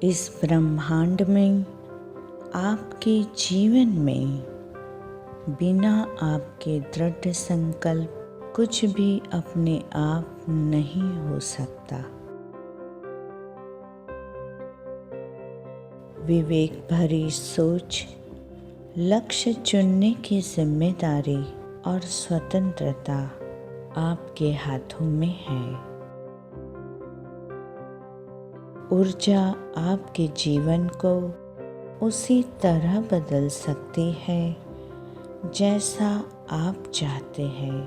इस ब्रह्मांड में आपके जीवन में बिना आपके दृढ़ संकल्प कुछ भी अपने आप नहीं हो सकता। विवेक भरी सोच, लक्ष्य चुनने की जिम्मेदारी और स्वतंत्रता आपके हाथों में है। ऊर्जा आपके जीवन को उसी तरह बदल सकती है जैसा आप चाहते हैं।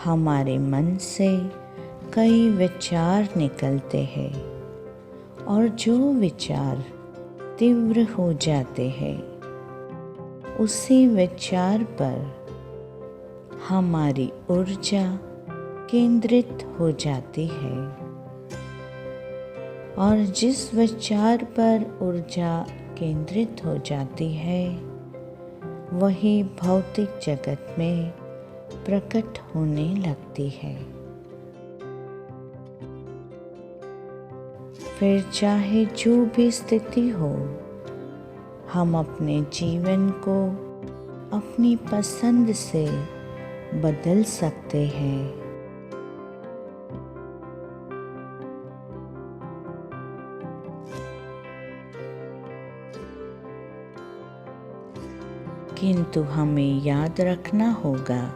हमारे मन से कई विचार निकलते हैं और जो विचार तीव्र हो जाते हैं उसी विचार पर हमारी ऊर्जा केंद्रित हो जाती है और जिस विचार पर ऊर्जा केंद्रित हो जाती है वही भौतिक जगत में प्रकट होने लगती है। फिर चाहे जो भी स्थिति हो, हम अपने जीवन को अपनी पसंद से बदल सकते हैं। किंतु हमें याद रखना होगा,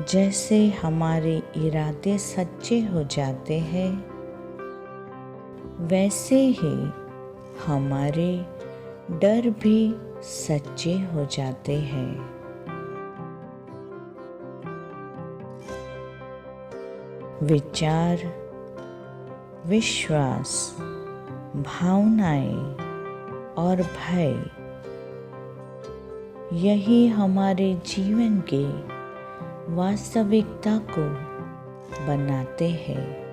जैसे हमारे इरादे सच्चे हो जाते हैं वैसे ही हमारे डर भी सच्चे हो जाते हैं। विचार, विश्वास, भावनाएं और भय, यही हमारे जीवन के वास्तविकता को बनाते हैं।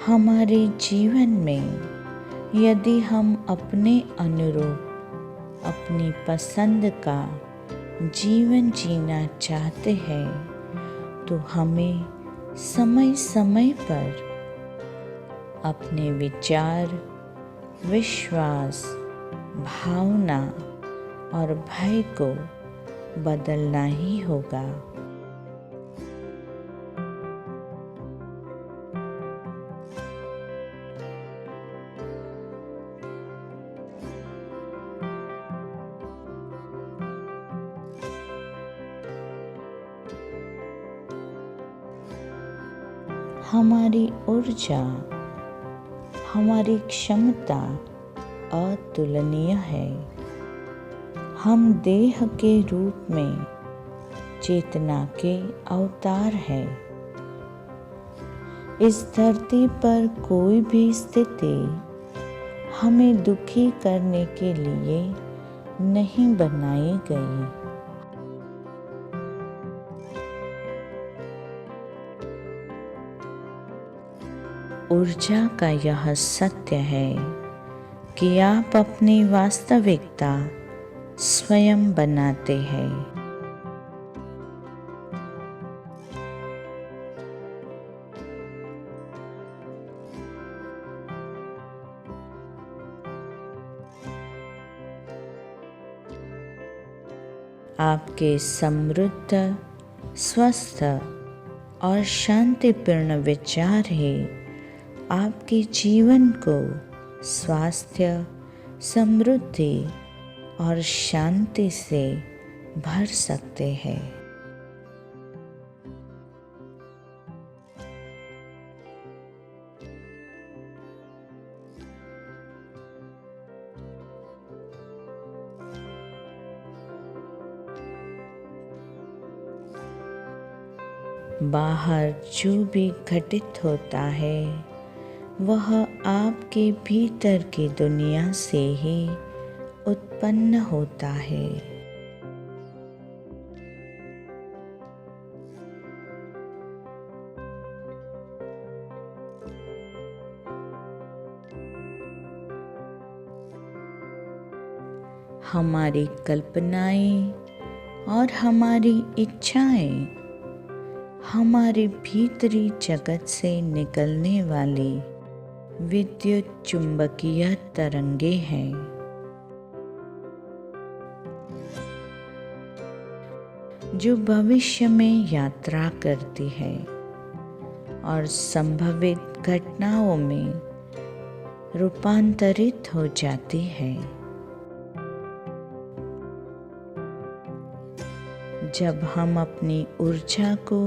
हमारे जीवन में यदि हम अपने अनुरूप अपनी पसंद का जीवन जीना चाहते हैं तो हमें समय समय पर अपने विचार, विश्वास, भावना और भय को बदलना ही होगा। हमारी ऊर्जा, हमारी क्षमता अतुलनीय है। हम देह के रूप में चेतना के अवतार हैं। इस धरती पर कोई भी स्थिति हमें दुखी करने के लिए नहीं बनाई गई। ऊर्जा का यह सत्य है कि आप अपनी वास्तविकता स्वयं बनाते हैं। आपके समृद्ध, स्वस्थ और शांतिपूर्ण विचार ही आपके जीवन को स्वास्थ्य, समृद्धि और शांति से भर सकते हैं। बाहर जो भी घटित होता है वह आपके भीतर की दुनिया से ही उत्पन्न होता है। हमारी कल्पनाएं और हमारी इच्छाएं हमारे भीतरी जगत से निकलने वाली विद्युत चुंबकीय तरंगे हैं, जो भविष्य में यात्रा करती है और संभवित घटनाओं में रूपांतरित हो जाती है। जब हम अपनी ऊर्जा को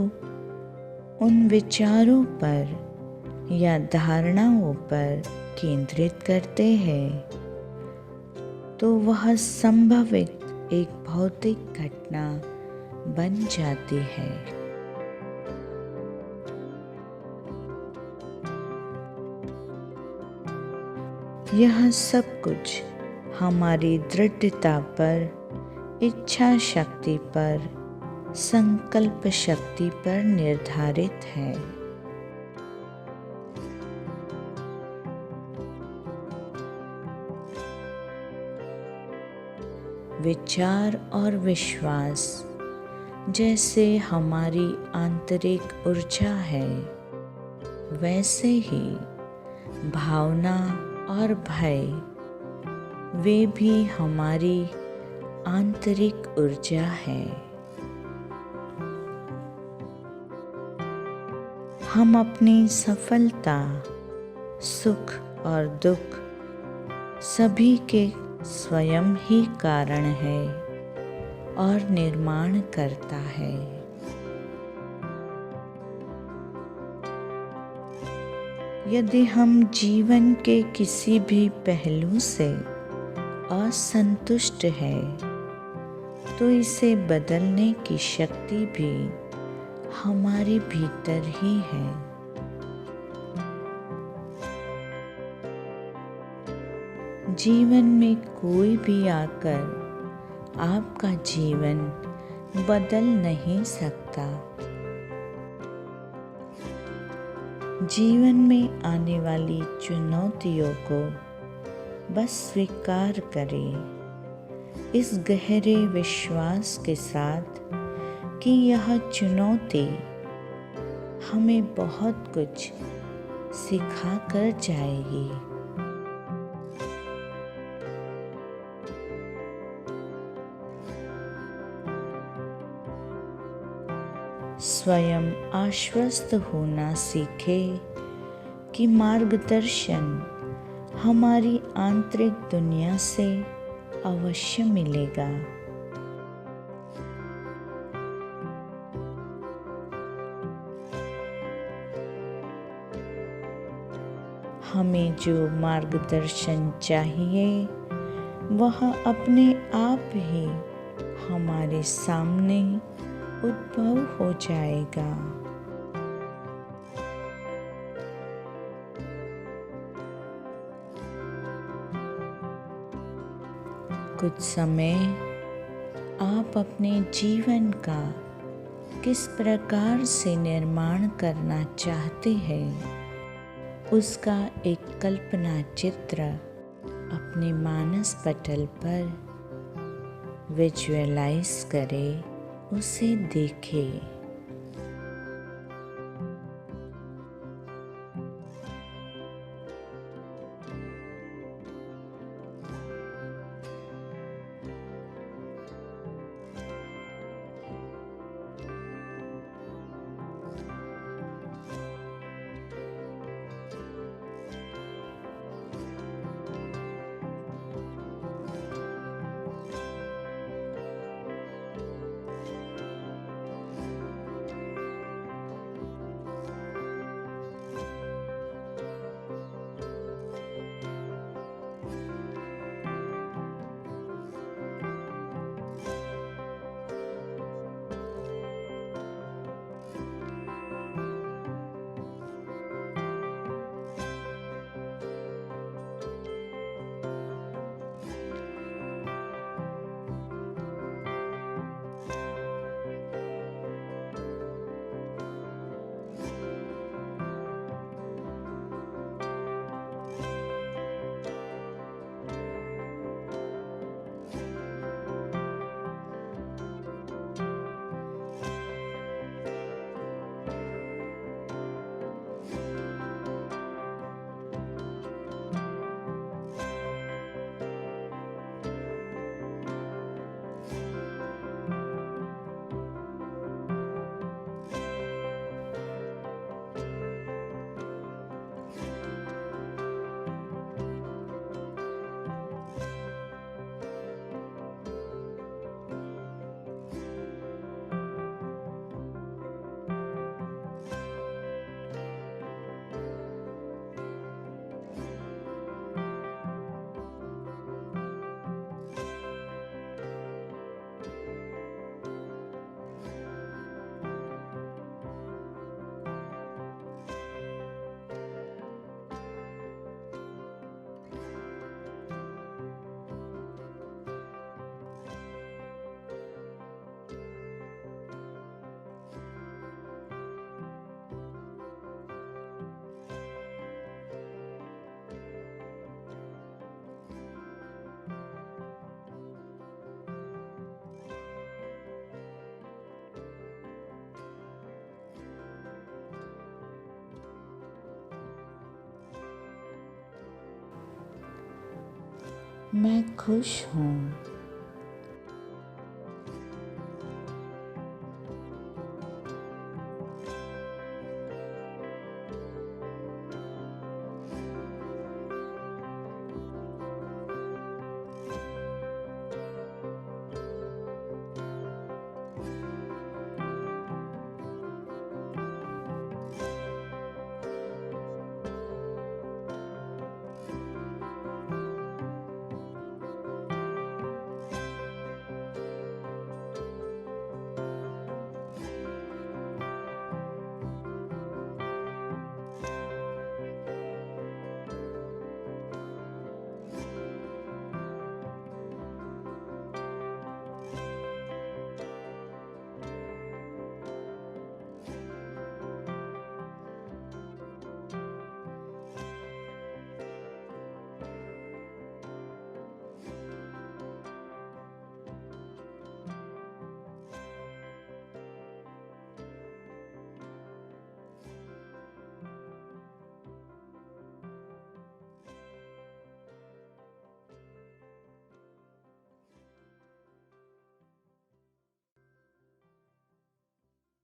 उन विचारों पर या धारणाओं पर केंद्रित करते हैं, तो वह संभवित एक भौतिक घटना बन जाती है। यह सब कुछ हमारी दृढ़ता पर, इच्छा शक्ति पर, संकल्प शक्ति पर निर्धारित है। विचार और विश्वास जैसे हमारी आंतरिक ऊर्जा है, वैसे ही भावना और भय वे भी हमारी आंतरिक ऊर्जा है। हम अपनी सफलता, सुख और दुख सभी के स्वयं ही कारण है और निर्माण करता है। यदि हम जीवन के किसी भी पहलू से असंतुष्ट हैं, तो इसे बदलने की शक्ति भी हमारे भीतर ही है। जीवन में कोई भी आकर आपका जीवन बदल नहीं सकता। जीवन में आने वाली चुनौतियों को बस स्वीकार करें, इस गहरे विश्वास के साथ कि यह चुनौती हमें बहुत कुछ सिखा कर जाएगी। स्वयं आश्वस्त होना सीखें कि मार्गदर्शन हमारी आंतरिक दुनिया से अवश्य मिलेगा। हमें जो मार्गदर्शन चाहिए वह अपने आप ही हमारे सामने उद्भव हो जाएगा। कुछ समय आप अपने जीवन का किस प्रकार से निर्माण करना चाहते हैं, उसका एक कल्पना चित्र अपने मानस पटल पर विजुअलाइज करें, उसे देखें। मैं खुश हूँ।